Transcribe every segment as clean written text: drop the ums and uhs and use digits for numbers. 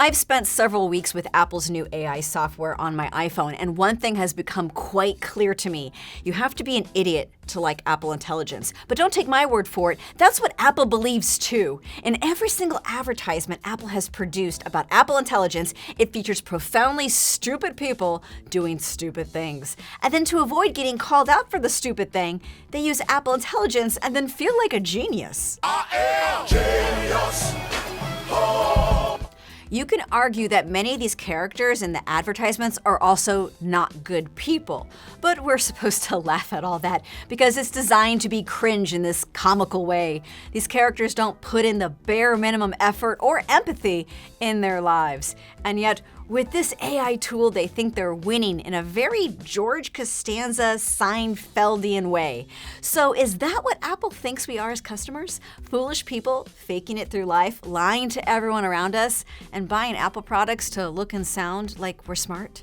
I've spent several weeks with Apple's new AI software on my iPhone, and one thing has become quite clear to me. You have to be an idiot to like Apple Intelligence. But don't take my word for it, that's what Apple believes too. In every single advertisement Apple has produced about Apple Intelligence, it features profoundly stupid people doing stupid things. And then to avoid getting called out for the stupid thing, they use Apple Intelligence and then feel like a genius. I am genius. You can argue that many of these characters in the advertisements are also not good people, but we're supposed to laugh at all that because it's designed to be cringe in this comical way. These characters don't put in the bare minimum effort or empathy in their lives, and yet with this AI tool, they think they're winning in a very George Costanza, Seinfeldian way. So is that what Apple thinks we are as customers? Foolish people faking it through life, lying to everyone around us, and buying Apple products to look and sound like we're smart?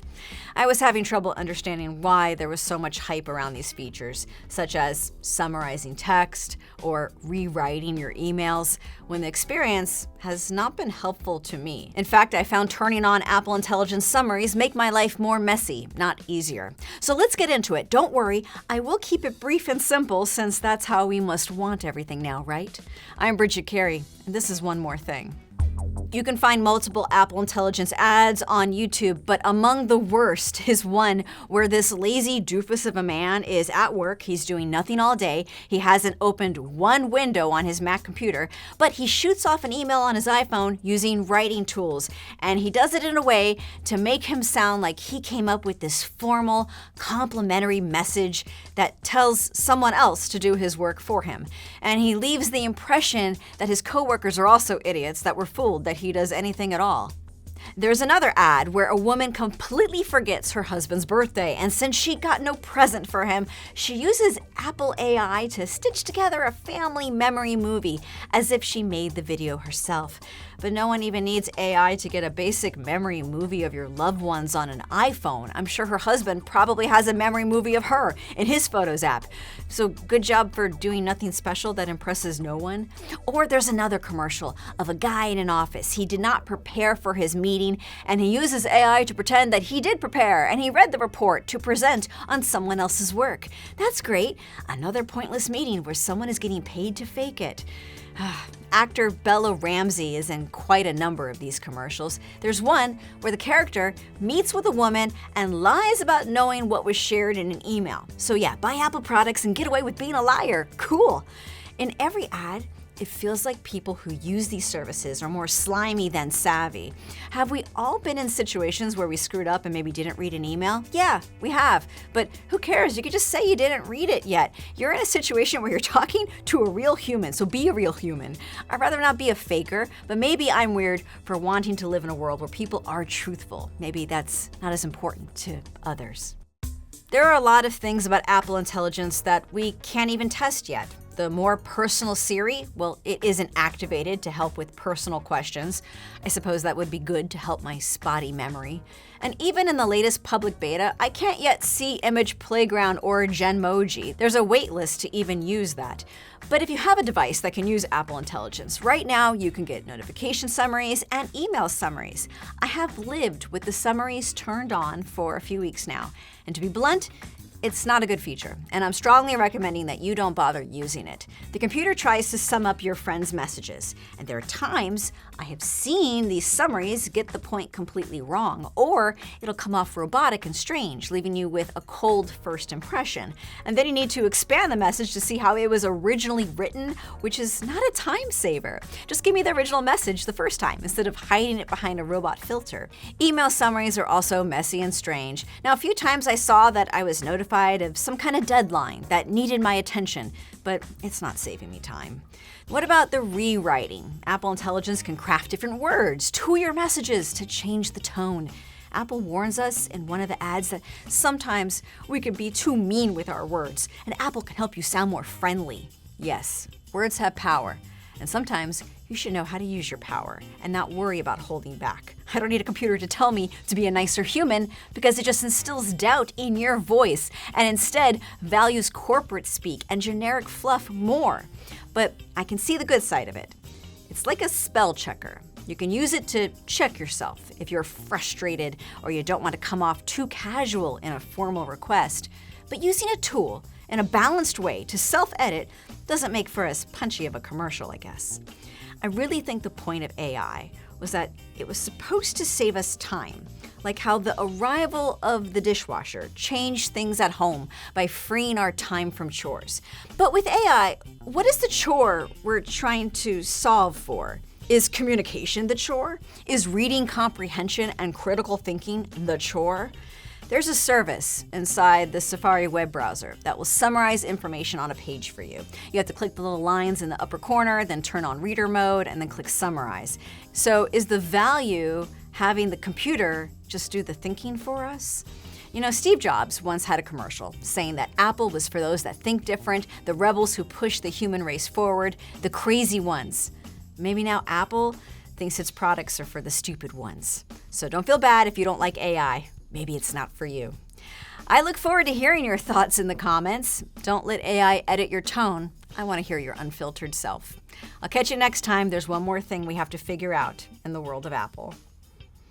I was having trouble understanding why there was so much hype around these features, such as summarizing text or rewriting your emails, when the experience has not been helpful to me. In fact, I found turning on Apple Intelligence Summaries make my life more messy, not easier. So let's get into it. Don't worry, I will keep it brief and simple since that's how we must want everything now, right? I'm Bridget Carey, and this is One More Thing. You can find multiple Apple Intelligence ads on YouTube, but among the worst is one where this lazy doofus of a man is at work. He's doing nothing all day. He hasn't opened one window on his Mac computer, but he shoots off an email on his iPhone using writing tools. And he does it in a way to make him sound like he came up with this formal, complimentary message that tells someone else to do his work for him. And he leaves the impression that his coworkers are also idiots that were fooled that he does anything at all. There's another ad where a woman completely forgets her husband's birthday, and since she got no present for him, she uses Apple AI to stitch together a family memory movie as if she made the video herself. But no one even needs AI to get a basic memory movie of your loved ones on an iPhone. I'm sure her husband probably has a memory movie of her in his Photos app. So good job for doing nothing special that impresses no one. Or there's another commercial of a guy in an office. He did not prepare for his meeting, and he uses AI to pretend that he did prepare and he read the report to present on someone else's work. That's great. Another pointless meeting where someone is getting paid to fake it. Actor Bella Ramsey is in quite a number of these commercials. There's one where the character meets with a woman and lies about knowing what was shared in an email. So yeah, buy Apple products and get away with being a liar. Cool. In every ad, it feels like people who use these services are more slimy than savvy. Have we all been in situations where we screwed up and maybe didn't read an email? Yeah, we have. But who cares? You could just say you didn't read it yet. You're in a situation where you're talking to a real human, so be a real human. I'd rather not be a faker, but maybe I'm weird for wanting to live in a world where people are truthful. Maybe that's not as important to others. There are a lot of things about Apple Intelligence that we can't even test yet. The more personal Siri, well, it isn't activated to help with personal questions. I suppose that would be good to help my spotty memory. And even in the latest public beta, I can't yet see Image Playground or Genmoji. There's a wait list to even use that. But if you have a device that can use Apple Intelligence, right now you can get notification summaries and email summaries. I have lived with the summaries turned on for a few weeks now. And to be blunt, it's not a good feature, and I'm strongly recommending that you don't bother using it. The computer tries to sum up your friends' messages, and there are times I have seen these summaries get the point completely wrong, or it'll come off robotic and strange, leaving you with a cold first impression. And then you need to expand the message to see how it was originally written, which is not a time saver. Just give me the original message the first time, instead of hiding it behind a robot filter. Email summaries are also messy and strange. Now, a few times I saw that I was notified of some kind of deadline that needed my attention, but it's not saving me time. What about the rewriting? Apple Intelligence can craft different words to your messages to change the tone. Apple warns us in one of the ads that sometimes we can be too mean with our words, and Apple can help you sound more friendly. Yes, words have power, and sometimes you should know how to use your power and not worry about holding back. I don't need a computer to tell me to be a nicer human because it just instills doubt in your voice and instead values corporate speak and generic fluff more. But I can see the good side of it. It's like a spell checker. You can use it to check yourself if you're frustrated or you don't want to come off too casual in a formal request. But using a tool in a balanced way to self-edit doesn't make for as punchy of a commercial, I guess. I really think the point of AI was that it was supposed to save us time, like how the arrival of the dishwasher changed things at home by freeing our time from chores. But with AI, what is the chore we're trying to solve for? Is communication the chore? Is reading comprehension and critical thinking the chore? There's a service inside the Safari web browser that will summarize information on a page for you. You have to click the little lines in the upper corner, then turn on reader mode, and then click summarize. So is the value having the computer just do the thinking for us? You know, Steve Jobs once had a commercial saying that Apple was for those that think different, the rebels who push the human race forward, the crazy ones. Maybe now Apple thinks its products are for the stupid ones. So don't feel bad if you don't like AI. Maybe it's not for you. I look forward to hearing your thoughts in the comments. Don't let AI edit your tone. I want to hear your unfiltered self. I'll catch you next time. There's one more thing we have to figure out in the world of Apple.